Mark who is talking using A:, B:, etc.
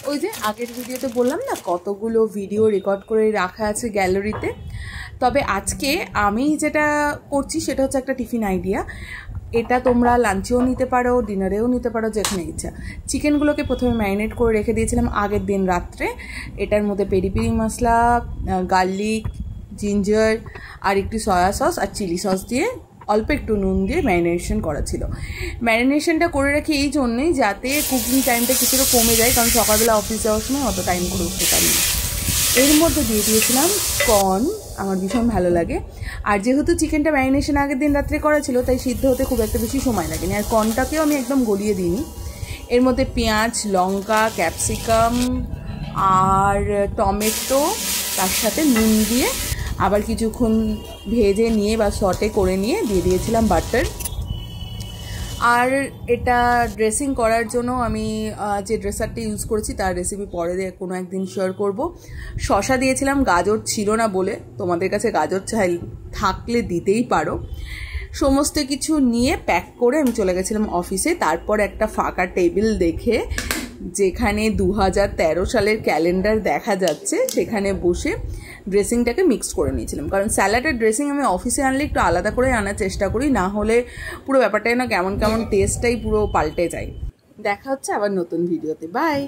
A: ওই যে আগের ভিডিওতে বললাম না কতগুলো ভিডিও রেকর্ড করে রাখা আছে গ্যালারিতে। তবে আজকে আমি যেটা করছি সেটা হচ্ছে একটা টিফিন আইডিয়া। এটা তোমরা লাঞ্চেও নিতে পারো, ডিনারেও নিতে পারো, যেখানে ইচ্ছা। চিকেনগুলোকে প্রথমে ম্যারিনেট করে রেখে দিয়েছিলাম আগের দিন রাত্রে। এটার মধ্যে পেরি পেরি মশলা, গার্লিক, জিঞ্জার আর একটু সয়া সস আর চিলি সস দিয়ে অল্প একটু নুন দিয়ে ম্যারিনেশন করা ছিল। ম্যারিনেশনটা করে রাখি এই জন্যেই যাতে কুকিং টাইমটা কিছুটা কমে যায়, কারণ সকালবেলা অফিস যাওয়ার সময় অত টাইম করে উঠতে পারি। এর মধ্যে দিয়ে দিয়েছিলাম কর্ন, আমার ভীষণ ভালো লাগে। আর যেহেতু চিকেনটা ম্যারিনেশন আগের দিন রাত্রে করা ছিল তাই সিদ্ধ হতে খুব একটা বেশি সময় লাগেনি। আর কর্নটাকেও আমি একদম গলিয়ে দিইনি। এর মধ্যে পেঁয়াজ, লঙ্কা, ক্যাপসিকাম আর টমেটো, তার সাথে নুন দিয়ে আবার কিছুক্ষণ ভেজে নিয়ে বা সটে করে নিয়ে দিয়ে দিয়েছিলাম বাটার। আর এটা ড্রেসিং করার জন্য আমি যে ড্রেসারটা ইউজ করেছি তার রেসিপি পরে কোনো একদিন শেয়ার করব। শসা দিয়েছিলাম, গাজর ছিল না বলে, তোমাদের কাছে গাজর থাকলে দিতেই পারো। সমস্ত কিছু নিয়ে প্যাক করে আমি চলে গেছিলাম অফিসে। তারপর একটা ফাঁকা টেবিল দেখে, যেখানে 2013 সালের ক্যালেন্ডার দেখা যাচ্ছে, সেখানে বসে ড্রেসিংটাকে মিক্স করে নিয়েছিলাম। কারণ স্যালাডের ড্রেসিং আমি অফিসে আনলে একটু আলাদা করে আনার চেষ্টা করি, না হলে পুরো ব্যাপারটাই না কেমন কেমন টেস্টটাই পুরো পাল্টে যায়। দেখা হচ্ছে আবার নতুন ভিডিওতে। বাই।